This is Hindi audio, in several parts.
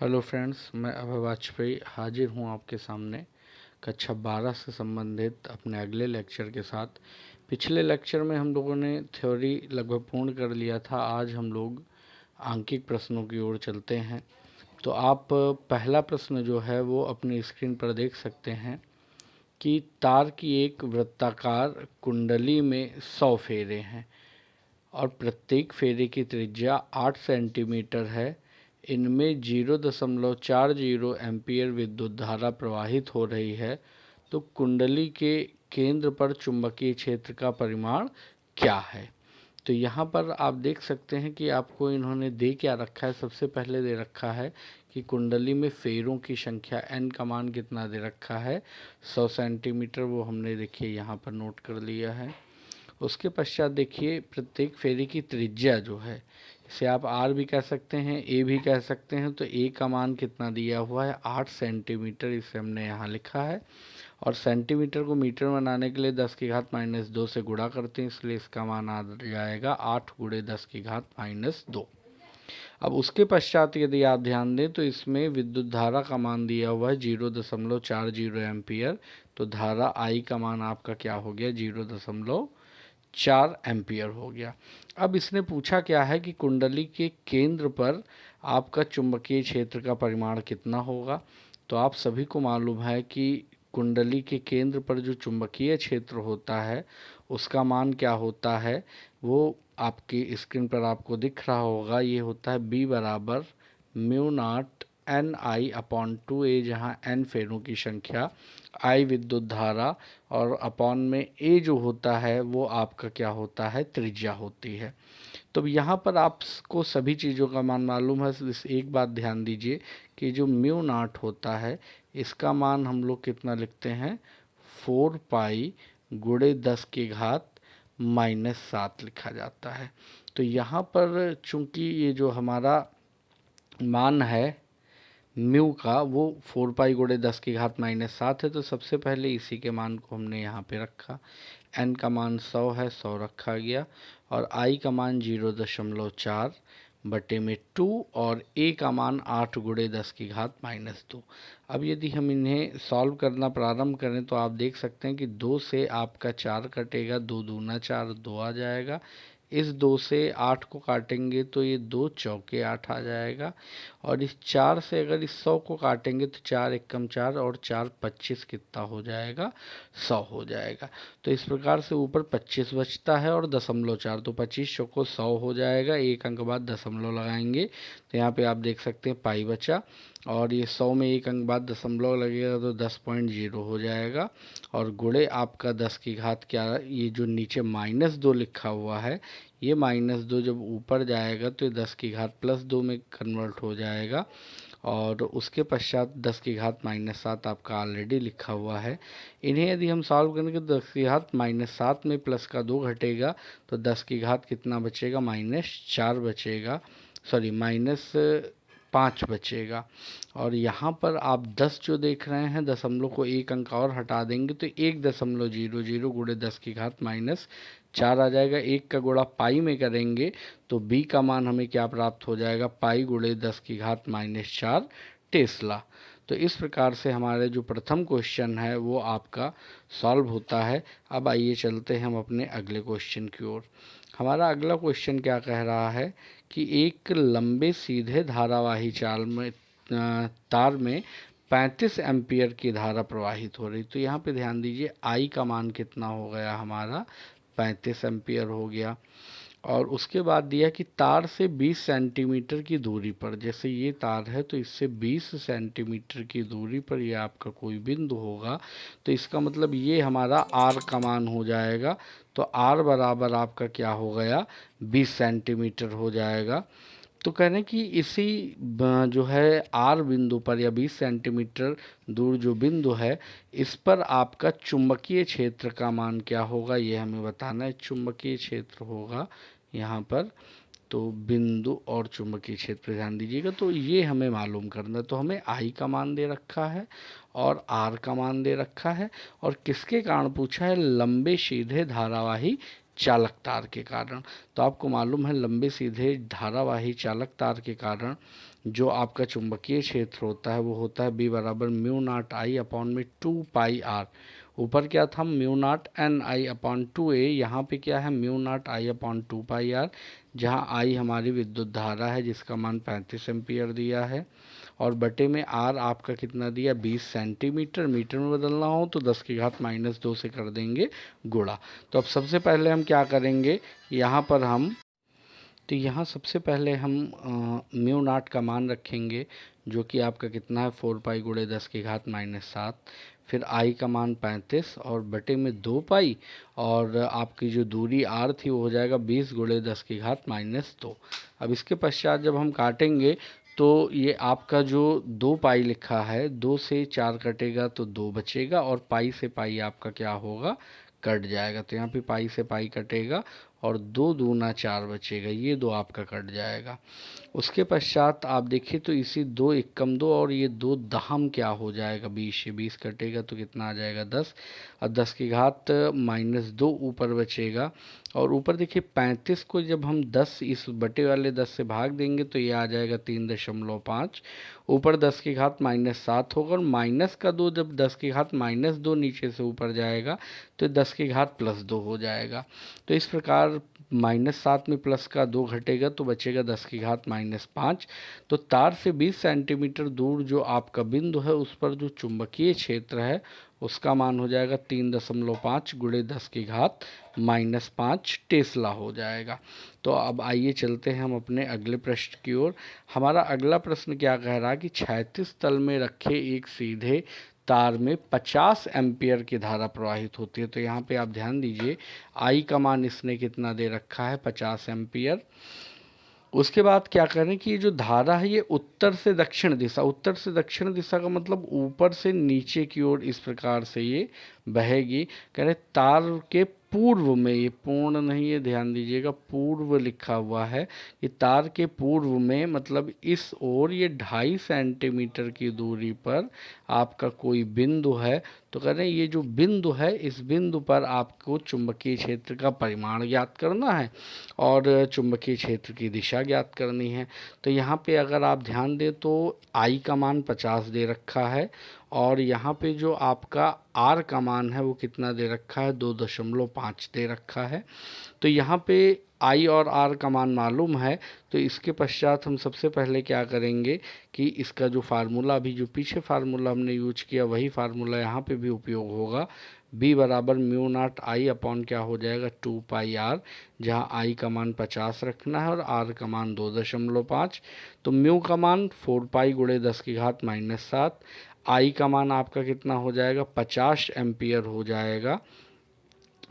हेलो फ्रेंड्स, मैं अभय वाजपेयी हाजिर हूँ आपके सामने कक्षा 12 से संबंधित अपने अगले लेक्चर के साथ। पिछले लेक्चर में हम लोगों ने थ्योरी लगभग पूर्ण कर लिया था। आज हम लोग आंकिक प्रश्नों की ओर चलते हैं। तो आप पहला प्रश्न जो है वो अपनी स्क्रीन पर देख सकते हैं कि तार की एक वृत्ताकार कुंडली में 100 फेरे हैं और प्रत्येक फेरे की त्रिज्या 8 सेंटीमीटर है। इनमें 0.40 एम्पीयर विद्युत धारा प्रवाहित हो रही है। तो कुंडली के केंद्र पर चुंबकीय क्षेत्र का परिमाण क्या है? तो यहाँ पर आप देख सकते हैं कि आपको इन्होंने दे क्या रखा है। सबसे पहले दे रखा है कि कुंडली में फेरों की संख्या n का मान कितना दे रखा है, 100 सेंटीमीटर। वो हमने देखिए यहाँ पर नोट कर लिया है। उसके पश्चात देखिए प्रत्येक फेरी की त्रिज्या जो है, इसे आप आर भी कह सकते हैं, ए भी कह सकते हैं। तो ए का मान कितना दिया हुआ है, 8 सेंटीमीटर, इसे हमने यहाँ लिखा है। और सेंटीमीटर को मीटर में बनाने के लिए 10⁻² से गुणा करते हैं, इसलिए इसका मान आ जाएगा 8 × 10⁻²। अब उसके पश्चात यदि आप ध्यान दें तो इसमें विद्युत धारा का मान दिया हुआ है 0.40 एम्पियर। तो धारा आई का मान आपका क्या हो गया, 0.4 एम्पियर हो गया। अब इसने पूछा क्या है कि कुंडली के केंद्र पर आपका चुंबकीय क्षेत्र का परिमाण कितना होगा। तो आप सभी को मालूम है कि कुंडली के केंद्र पर जो चुंबकीय क्षेत्र होता है उसका मान क्या होता है, वो आपकी स्क्रीन पर आपको दिख रहा होगा। ये होता है B बराबर μ0 Ni/2a, जहाँ n फेरों की संख्या, I विद्युत धारा और अपॉन में a जो होता है वो आपका क्या होता है, त्रिज्या होती है। तो यहाँ पर आपको सभी चीज़ों का मान मालूम है। इस एक बात ध्यान दीजिए कि जो μ0 होता है इसका मान हम लोग कितना लिखते हैं, 4 पाई गुणे 10⁻⁻7 लिखा जाता है। तो यहाँ पर चूंकि ये जो हमारा मान है म्यू का वो 4 पाई गुणे 10⁻⁻7 है। तो सबसे पहले इसी के मान को हमने यहाँ पे रखा। n का मान 100 है, 100 रखा गया। और i का मान 0.4 बटे में 2 और a का मान 8 × 10⁻²। अब यदि हम इन्हें सॉल्व करना प्रारंभ करें तो आप देख सकते हैं कि 2 से आपका 4 कटेगा, 2 दूना 4, 2 आ जाएगा। इस 2 से 8 को काटेंगे तो ये 2 चौके 8 आ जाएगा। और इस 4 से अगर इस 100 को काटेंगे तो 4 एकम 4 और 4 25 कितना हो जाएगा, 100 हो जाएगा। तो इस प्रकार से ऊपर 25 बचता है और 0.4, तो 25 को 100 हो जाएगा। एक अंक बाद दशमलव लगाएंगे तो यहाँ पे आप देख सकते हैं पाई बचा। और ये 100 में एक अंक बाद दशमलव लगेगा तो 10.0 हो जाएगा। और गुणे आपका 10 की घात क्या, ये जो नीचे -2 लिखा हुआ है, ये -2 जब ऊपर जाएगा तो ये 10 की घात +2 में कन्वर्ट हो जाएगा। और उसके पश्चात 10 की घात -7 आपका ऑलरेडी लिखा हुआ है। इन्हें यदि हम सॉल्व करेंगे तो 10 की घात -7 में प्लस का 2 घटेगा तो 10 की घात कितना बचेगा, -4 बचेगा, सॉरी -5 बचेगा। और यहाँ पर आप 10 जो देख रहे हैं, दशमलव को एक अंक और हटा देंगे तो 1.00 गुणे 10 की घात -4 आ जाएगा। एक का गुणा पाई में करेंगे तो b का मान हमें क्या प्राप्त हो जाएगा, पाई गुणे 10 की घात -4 टेस्ला। तो इस प्रकार से हमारे जो प्रथम क्वेश्चन है वो आपका सॉल्व होता है। अब आइए चलते हैं हम अपने अगले क्वेश्चन की ओर। हमारा अगला क्वेश्चन क्या कह रहा है कि एक लंबे सीधे धारावाही चाल में तार में 35 एम्पियर की धारा प्रवाहित हो रही। तो यहाँ पे ध्यान दीजिए आई का मान कितना हो गया हमारा, 35 एम्पियर हो गया। और उसके बाद दिया कि तार से 20 सेंटीमीटर की दूरी पर, जैसे ये तार है तो इससे 20 सेंटीमीटर की दूरी पर ये आपका कोई बिंदु होगा। तो इसका मतलब ये हमारा आर का मान हो जाएगा। तो आर बराबर आपका क्या हो गया, 20 सेंटीमीटर हो जाएगा। तो कह रहे हैं कि इसी जो है आर बिंदु पर या 20 सेंटीमीटर दूर जो बिंदु है इस पर आपका चुंबकीय क्षेत्र का मान क्या होगा, ये हमें बताना है। चुंबकीय क्षेत्र होगा यहाँ पर, तो बिंदु और चुंबकीय क्षेत्र ध्यान दीजिएगा, तो ये हमें मालूम करना है। तो हमें आई का मान दे रखा है और आर का मान दे रखा है। और किसके कारण पूछा है, लंबे सीधे धारावाही चालक तार के कारण। तो आपको मालूम है लंबे सीधे धारावाही चालक तार के कारण जो आपका चुंबकीय क्षेत्र होता है वो होता है बी बराबर म्यू नॉट आई अपॉन में 2 पाई आर। ऊपर क्या था mu naught N I upon 2 A, यहाँ पे क्या है mu naught I upon 2 pi R, जहाँ आई हमारी विद्युत धारा है जिसका मान 35 एम्पियर दिया है, और बटे में आर आपका कितना दिया 20 सेंटीमीटर। मीटर में बदलना हो तो 10 की घात -2 से कर देंगे गुणा। तो अब सबसे पहले हम क्या करेंगे, यहाँ पर हम तो यहाँ सबसे पहले हम म्यू नॉट का मान रखेंगे जो कि आपका कितना है 4 पाई गुणे 10 की घात -7, फिर आई का मान 35 और बटे में 2 पाई, और आपकी जो दूरी आर थी वो हो जाएगा 20 गुणे 10 की घात -2। अब इसके पश्चात जब हम काटेंगे तो ये आपका जो 2 पाई लिखा है 2 से 4 कटेगा तो 2 बचेगा, और पाई से पाई आपका क्या होगा कट जाएगा। तो यहाँ पे पाई से पाई कटेगा और 2 दूना 4 बचेगा, ये 2 आपका कट जाएगा। उसके पश्चात आप देखिए तो इसी 2 एकम 2 और ये 2 दहम क्या हो जाएगा 20 से 20 कटेगा तो कितना आ जाएगा 10, और 10 की घात -2 ऊपर बचेगा। और ऊपर देखिए 35 को जब हम 10 इस बटे वाले 10 से भाग देंगे तो ये आ जाएगा 3.5, ऊपर 10 की घात -7 होगा, और माइनस का 2 जब 10 की घात -2 नीचे से ऊपर जाएगा तो 10 की घात +2 हो जाएगा। तो इस प्रकार -7 में प्लस का 2 घटेगा तो बचेगा 10 की घात -5। तो तार से 20 सेंटीमीटर दूर जो आपका बिंदु है उस पर जो चुंबकीय क्षेत्र है उसका मान हो जाएगा 3.5 गुणे 10 की घात -5 टेस्ला हो जाएगा। तो अब आइए चलते हैं हम अपने अगले प्रश्न की ओर। हमारा अगला प्रश्न क्या कह रहा है कि क्षैतिज तल में रखे एक सीधे तार में 50 एम्पियर की धारा प्रवाहित होती है। तो यहाँ पे आप ध्यान दीजिए आई का मान इसने कितना दे रखा है 50 एम्पियर। उसके बाद क्या करें कि ये जो धारा है ये उत्तर से दक्षिण दिशा, उत्तर से दक्षिण दिशा का मतलब ऊपर से नीचे की ओर इस प्रकार से ये बहेगी। कह रहे तार के पूर्व में, ये पूर्ण नहीं है ध्यान दीजिएगा, पूर्व लिखा हुआ है कि तार के पूर्व में मतलब इस ओर ये 2.5 सेंटीमीटर की दूरी पर आपका कोई बिंदु है। तो कह रहे हैं ये जो बिंदु है इस बिंदु पर आपको चुंबकीय क्षेत्र का परिमाण ज्ञात करना है और चुंबकीय क्षेत्र की दिशा ज्ञात करनी है। तो यहाँ पे अगर आप ध्यान दें तो आई का मान 50 दे रखा है, और यहाँ पे जो आपका आर का मान है वो कितना दे रखा है 2.5 दे रखा है। तो यहाँ पे आई और आर का मान मालूम है, तो इसके पश्चात हम सबसे पहले क्या करेंगे कि इसका जो फार्मूला अभी जो पीछे फार्मूला हमने यूज किया वही फार्मूला यहाँ पे भी उपयोग होगा। बी बराबर म्यू नॉट आई अपॉन क्या हो जाएगा 2 पाई आर, जहाँ आई का मान 50 रखना है और आर का मान 2.5। तो म्यू का मान 4 पाई गुणे 10 की घात -7, आई का मान आपका कितना हो जाएगा 50 एम्पियर हो जाएगा,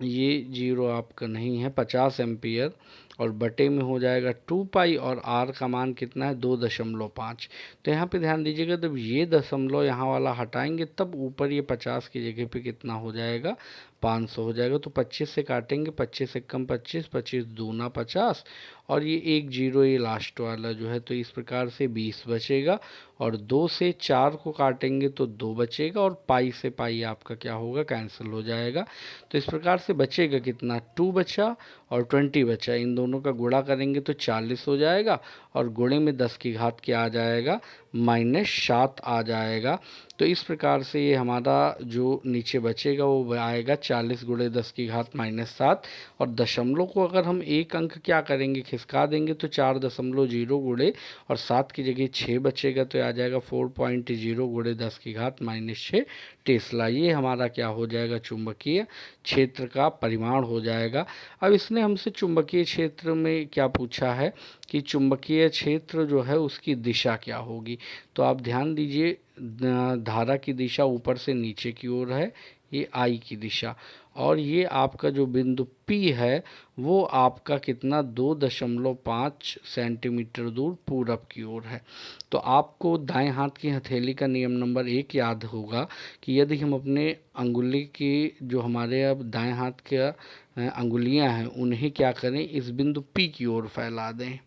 ये जीरो आपका नहीं है 50 एम्पियर, और बटे में हो जाएगा 2 पाई, और आर का मान कितना है 2.5। तो यहाँ पे ध्यान दीजिएगा जब ये दशमलव यहाँ वाला हटाएंगे तब ऊपर ये 50 की जगह पे कितना हो जाएगा 500 हो जाएगा। तो 25 से काटेंगे, 25 से कम 25, 25 दूना 50, और ये एक जीरो ये लास्ट वाला जो है, तो इस प्रकार से 20 बचेगा, और 2 से 4 को काटेंगे तो 2 बचेगा, और पाई से पाई आपका क्या होगा कैंसिल हो जाएगा। तो इस प्रकार से बचेगा कितना 2 बचा और 20 बचा, इन दोनों का गुणा करेंगे तो 40 हो जाएगा, और गुणे में 10 की घात क्या आ जाएगा -7 आ जाएगा। तो इस प्रकार से ये हमारा जो नीचे बचेगा वो आएगा 40 गुणे 10 की घात -7, और दशमलव को अगर हम एक अंक क्या करेंगे खिसका देंगे तो 4.0 गुणे और 7 की जगह 6 बचेगा, तो आ जाएगा 4.0 गुणे 10 की घात -6 टेस्ला। ये हमारा क्या हो जाएगा चुंबकीय क्षेत्र का परिमाण हो जाएगा। अब इसने हमसे चुंबकीय क्षेत्र में क्या पूछा है कि चुंबकीय क्षेत्र जो है उसकी दिशा क्या होगी। तो आप ध्यान दीजिए धारा की दिशा ऊपर से नीचे की ओर है, ये आई की दिशा, और ये आपका जो बिंदु P है वो आपका कितना 2.5 सेंटीमीटर दूर पूरब की ओर है। तो आपको दाएं हाथ की हथेली का नियम नंबर 1 याद होगा कि यदि हम अपने अंगुली की जो हमारे अब दाएं हाथ के अंगुलियां हैं उन्हें क्या करें इस बिंदु P की ओर फैला दें,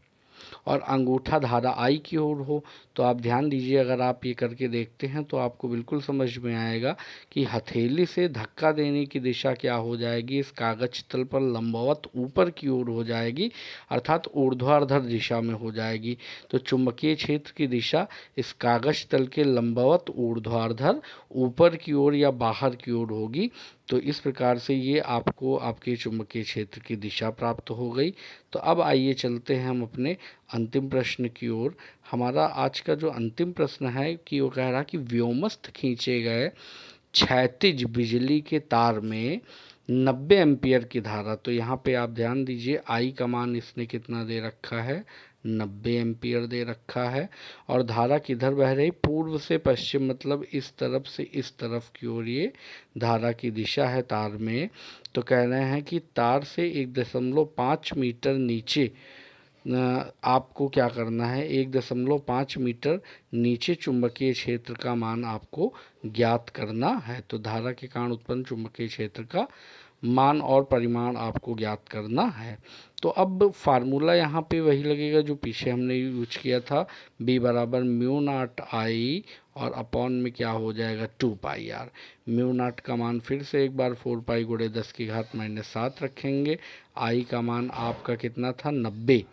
और अंगूठा धारा I की ओर हो, तो आप ध्यान दीजिए, अगर आप ये करके देखते हैं तो आपको बिल्कुल समझ में आएगा कि हथेली से धक्का देने की दिशा क्या हो जाएगी, इस कागज तल पर लंबवत ऊपर की ओर हो जाएगी, अर्थात ऊर्ध्वाधर दिशा में हो जाएगी। तो चुंबकीय क्षेत्र की दिशा इस कागज तल के लंबवत ऊर्ध्वाधर ऊपर की ओर या बाहर की ओर होगी। तो इस प्रकार से ये आपको आपके चुंबकीय क्षेत्र की दिशा प्राप्त हो गई। तो अब आइए चलते हैं हम अपने अंतिम प्रश्न की ओर। हमारा आज का जो अंतिम प्रश्न है कि वो कह रहा कि व्योमस्थ खींचे गए क्षैतिज बिजली के तार में 90 एम्पियर की धारा, तो यहाँ पे आप ध्यान दीजिए I का मान इसने कितना दे रखा है, 90 एम्पियर दे रखा है। और धारा किधर बह रही, पूर्व से पश्चिम, मतलब इस तरफ से इस तरफ की ओर ये धारा की दिशा है तार में। तो कह रहे हैं कि तार से 1.5 मीटर नीचे आपको क्या करना है, 1.5 मीटर नीचे चुंबकीय क्षेत्र का मान आपको ज्ञात करना है। तो धारा के कारण उत्पन्न चुंबकीय क्षेत्र का मान और परिमाण आपको ज्ञात करना है। तो अब फार्मूला यहाँ पे वही लगेगा जो पीछे हमने यूज किया था, B बराबर म्यू नॉट I और अपॉन में क्या हो जाएगा 2πr। म्यू नॉट का मान फिर से एक बार 4π गुणे 10⁻⁷ रखेंगे। I का मान आपका कितना था 90,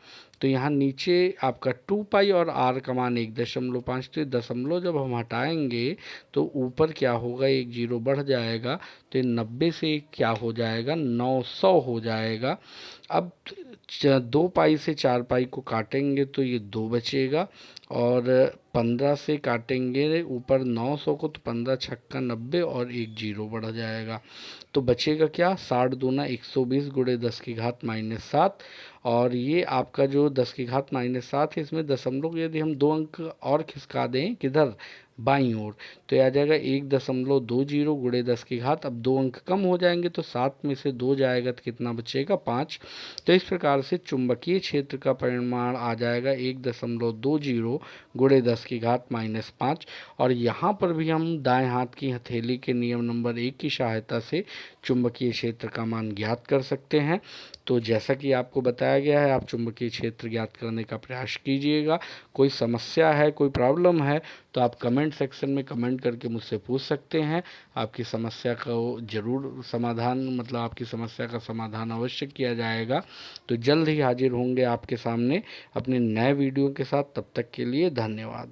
तो यहाँ नीचे आपका 2π और r का मान 1.5, तो दशमलव जब हम हटाएंगे तो ऊपर क्या होगा, एक जीरो बढ़ जाएगा, तो 90 से क्या हो जाएगा 900 हो जाएगा। अब 2π से 4π को काटेंगे तो ये 2 बचेगा, और 15 से काटेंगे ऊपर 900 को तो 15 छक्का 90 और एक जीरो बढ़ जाएगा। तो बचेगा क्या, 60 दूना 120 गुणे 10⁻⁷। और ये आपका जो 10⁻⁷ है, इसमें दशमलव यदि हम 2 अंक और खिसका दें किधर, बाईं ओर, तो यह आ जाएगा 1.20 गुणे 10 की घात। अब 2 अंक कम हो जाएंगे तो 7 में से 2 जाएगा तो कितना बचेगा 5। तो इस प्रकार से चुंबकीय क्षेत्र का परिमाण आ जाएगा 1.20 गुणे 10 की घात -5। और यहाँ पर भी हम दाएं हाथ की हथेली के नियम नंबर 1 की सहायता से चुंबकीय क्षेत्र का मान ज्ञात कर सकते हैं। तो जैसा कि आपको बताया गया है, आप चुंबकीय क्षेत्र ज्ञात करने का प्रयास कीजिएगा। कोई समस्या है, कोई प्रॉब्लम है, तो आप कमेंट सेक्शन में कमेंट करके मुझसे पूछ सकते हैं। आपकी समस्या का ज़रूर समाधान, मतलब आपकी समस्या का समाधान अवश्य किया जाएगा। तो जल्द ही हाजिर होंगे आपके सामने अपने नए वीडियो के साथ। तब तक के लिए धन्यवाद।